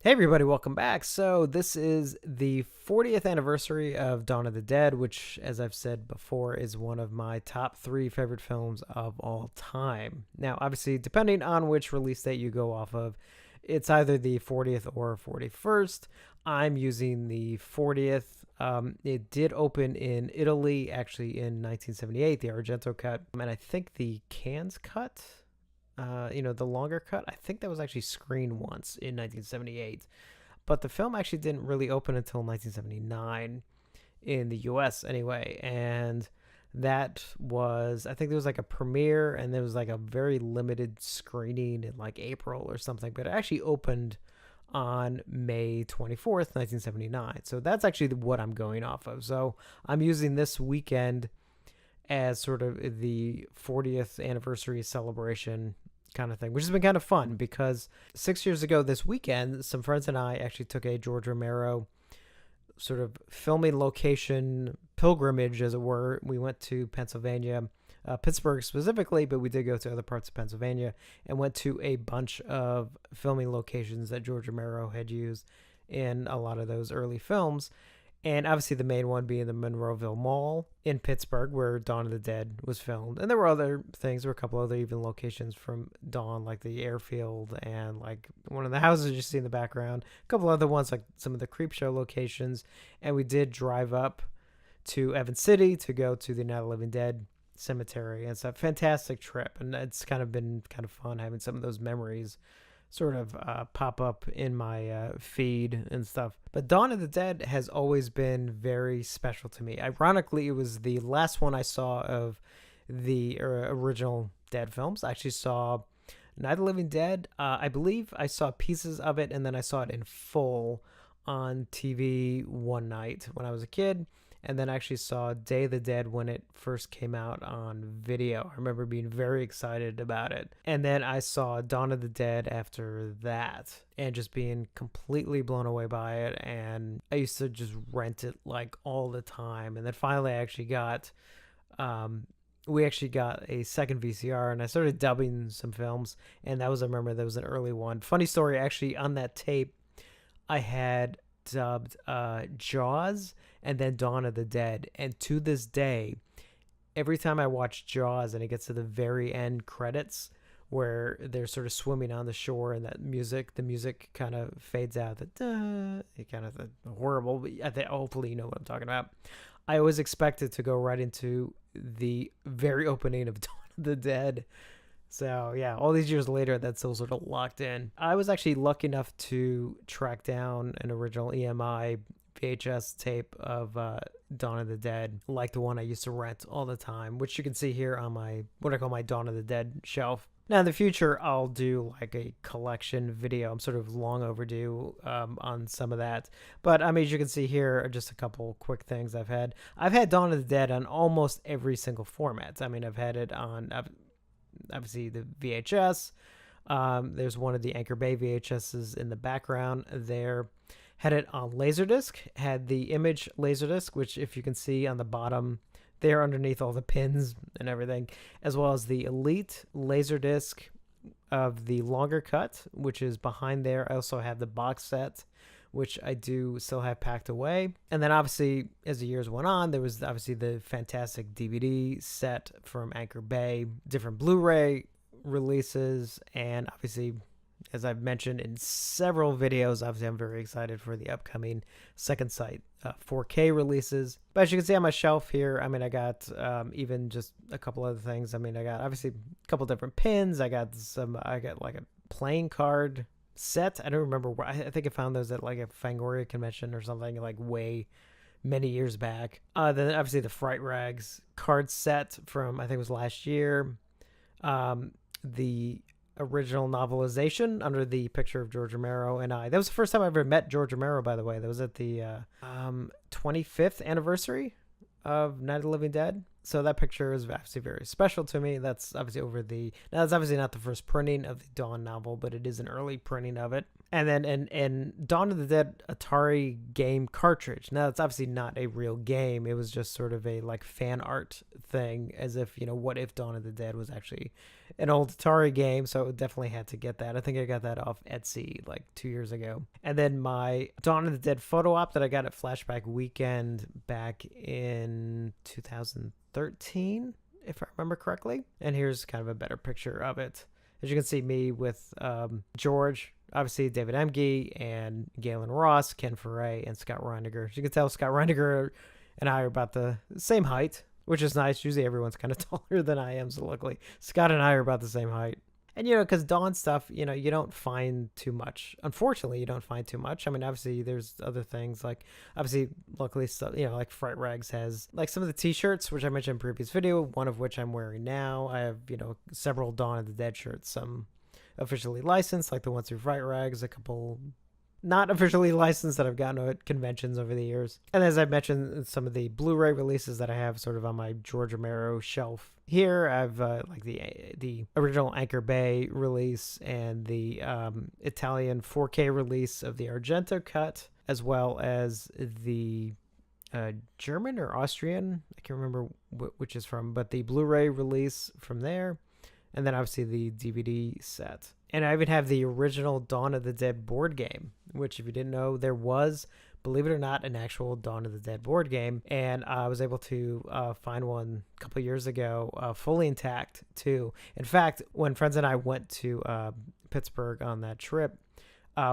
Hey everybody, welcome back. So this is the 40th anniversary of Dawn of the Dead, which, as I've said before, is one of my top 3 favorite films of all time. Now, obviously, depending on which release date you go off of, it's either the 40th or 41st. I'm using the 40th. It did open in Italy, actually in 1978, the Argento cut, and I think the Cannes cut, the longer cut, I think that was actually screened once in 1978. But the film actually didn't really open until 1979 in the US anyway. And that was, I think there was like a premiere and there was like a very limited screening in like April or something. But it actually opened on May 24th, 1979. So that's actually what I'm going off of. So I'm using this weekend as sort of the 40th anniversary celebration kind of thing, which has been kind of fun because 6 years ago this weekend, some friends and I actually took a George Romero sort of filming location pilgrimage, as it were. We went to Pennsylvania, Pittsburgh specifically, but we did go to other parts of Pennsylvania and went to a bunch of filming locations that George Romero had used in a lot of those early films. And obviously the main one being the Monroeville Mall in Pittsburgh, where Dawn of the Dead was filmed. And there were other things. There were a couple other even locations from Dawn, like the airfield and like one of the houses you see in the background. A couple other ones, like some of the Creepshow locations. And we did drive up to Evans City to go to the Night of the Living Dead cemetery. And it's a fantastic trip. And it's kind of been kind of fun having some of those memories sort of pop up in my feed and stuff. But Dawn of the Dead has always been very special to me. Ironically, it was the last one I saw of the original Dead films. I actually saw Night of the Living Dead. I believe I saw pieces of it, and then I saw it in full on TV one night when I was a kid. And then I actually saw Day of the Dead when it first came out on video. I remember being very excited about it. And then I saw Dawn of the Dead after that and just being completely blown away by it. And I used to just rent it like all the time. And then finally I actually got, we actually got a second VCR and I started dubbing some films. And that was, I remember that was an early one. Funny story, actually on that tape, I had dubbed Jaws and then Dawn of the Dead. And to this day, every time I watch Jaws and it gets to the very end credits where they're sort of swimming on the shore and that music, the music kind of fades out. It kind of horrible, but I think hopefully you know what I'm talking about. I always expected to go right into the very opening of Dawn of the Dead. So yeah, all these years later, that's still sort of locked in. I was actually lucky enough to track down an original EMI VHS tape of Dawn of the Dead, like the one I used to rent all the time, which you can see here on my, what I call my Dawn of the Dead shelf. Now in the future, I'll do like a collection video. I'm sort of long overdue on some of that. But I mean, as you can see here are just a couple quick things I've had. I've had Dawn of the Dead on almost every single format. I mean, I've had it on, obviously, the VHS. There's one of the Anchor Bay VHSs in the background there. Had it on Laserdisc, had the Image Laserdisc, which if you can see on the bottom there underneath all the pins and everything, as well as the Elite Laserdisc of the longer cut, which is behind there. I also have the box set, which I do still have packed away. And then obviously, as the years went on, there was obviously the fantastic DVD set from Anchor Bay, different Blu-ray releases, and obviously, as I've mentioned in several videos, obviously I'm very excited for the upcoming Second Sight 4K releases. But as you can see on my shelf here, I mean, I got even just a couple other things. I mean, I got obviously a couple different pins. I got like a playing card set. I don't remember where. I think I found those at like a Fangoria convention or something like way many years back. Then obviously the Fright Rags card set from I think it was last year. The original novelization under the picture of George Romero and I. That was the first time I ever met George Romero, by the way. That was at the 25th anniversary of Night of the Living Dead. So that picture is obviously very special to me. That's obviously now that's obviously not the first printing of the Dawn novel, but it is an early printing of it. And then in Dawn of the Dead Atari game cartridge. Now it's obviously not a real game. It was just sort of a like fan art thing, as if, what if Dawn of the Dead was actually an old Atari game. So it definitely had to get that. I think I got that off Etsy like 2 years ago. And then my Dawn of the Dead photo op that I got at Flashback Weekend back in 2013, if I remember correctly. And here's kind of a better picture of it. As you can see, me with George, obviously David Emge, and Galen Ross, Ken Foray, and Scott Reiniger. As you can tell, Scott Reiniger and I are about the same height, which is nice. Usually everyone's kind of taller than I am, so luckily Scott and I are about the same height. And, because Dawn stuff, you don't find too much. Unfortunately, you don't find too much. I mean, obviously, there's other things like, obviously, luckily, like Fright Rags has, like some of the t-shirts, which I mentioned in previous video, one of which I'm wearing now. I have, several Dawn of the Dead shirts, some officially licensed, like the ones through Fright Rags, a couple not officially licensed that I've gotten at conventions over the years. And as I mentioned, some of the Blu-ray releases that I have sort of on my George Romero shelf. Here I've like the original Anchor Bay release and the Italian 4K release of the Argento cut, as well as the German or Austrian, I can't remember which is from, but the Blu-ray release from there. And then obviously the DVD set. And I even have the original Dawn of the Dead board game, which if you didn't know, there was, believe it or not, an actual Dawn of the Dead board game. And I was able to find one a couple years ago, fully intact too. In fact, when friends and I went to Pittsburgh on that trip,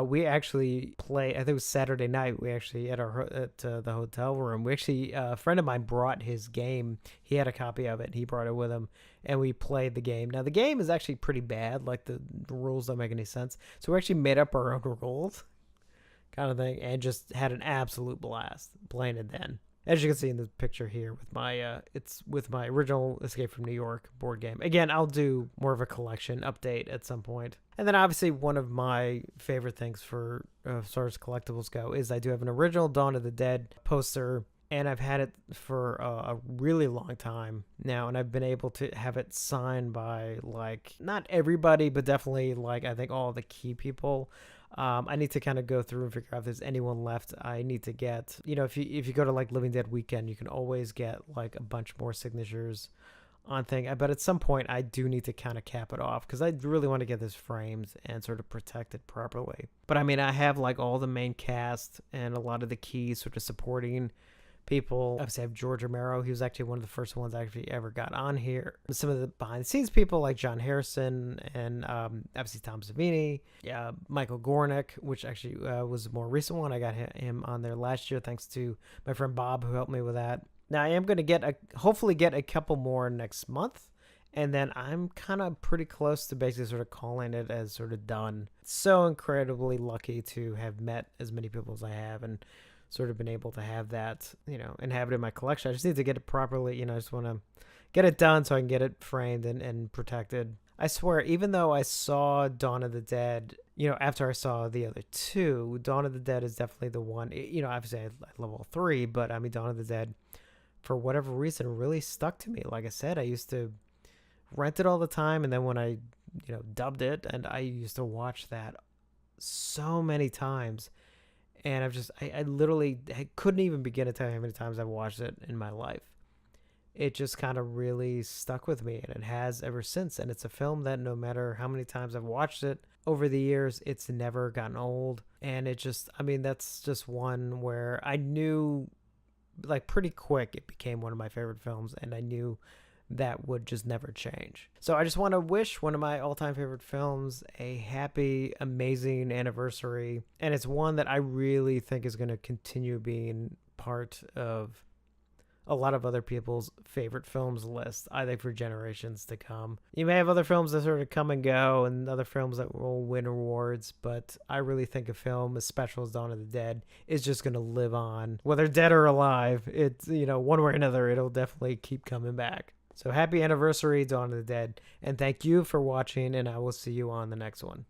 we actually I think it was Saturday night. We actually at the hotel room. We actually a friend of mine brought his game. He had a copy of it. He brought it with him, and we played the game. Now the game is actually pretty bad. Like the rules don't make any sense. So we actually made up our own rules, kind of thing, and just had an absolute blast playing it then. As you can see in the picture here with my, it's with my original Escape from New York board game. Again, I'll do more of a collection update at some point. And then obviously one of my favorite things for as far as collectibles go is I do have an original Dawn of the Dead poster, and I've had it for a really long time now, and I've been able to have it signed by like not everybody, but definitely like I think all the key people. I need to kind of go through and figure out if there's anyone left I need to get. If you go to like Living Dead Weekend, you can always get like a bunch more signatures on thing. But at some point, I do need to kind of cap it off because I really want to get this framed and sort of protected properly. But I mean, I have like all the main cast and a lot of the key sort of supporting people. Obviously, I have George Romero. He was actually one of the first ones I actually ever got on here. Some of the behind the scenes people like John Harrison and obviously Tom Savini, Michael Gornick, which actually was a more recent one. I got him on there last year thanks to my friend Bob who helped me with that. Now I am going to hopefully get a couple more next month. And then I'm kind of pretty close to basically sort of calling it as sort of done. So incredibly lucky to have met as many people as I have and sort of been able to have that, and have it in my collection. I just need to get it properly, I just want to get it done so I can get it framed and protected. I swear, even though I saw Dawn of the Dead, after I saw the other two, Dawn of the Dead is definitely the one, obviously I love all three, but I mean, Dawn of the Dead, for whatever reason, really stuck to me. Like I said, I used to rent it all the time, and then when I, dubbed it, and I used to watch that so many times. And I literally couldn't even begin to tell you how many times I've watched it in my life. It just kind of really stuck with me, and it has ever since. And it's a film that no matter how many times I've watched it over the years, it's never gotten old. And that's just one where I knew, like pretty quick, it became one of my favorite films, and I knew that would just never change. So I just want to wish one of my all-time favorite films a happy, amazing anniversary. And it's one that I really think is going to continue being part of a lot of other people's favorite films list, I think, for generations to come. You may have other films that sort of come and go and other films that will win awards, but I really think a film as special as Dawn of the Dead is just going to live on. Whether dead or alive, it's, one way or another, it'll definitely keep coming back. So happy anniversary, Dawn of the Dead, and thank you for watching, and I will see you on the next one.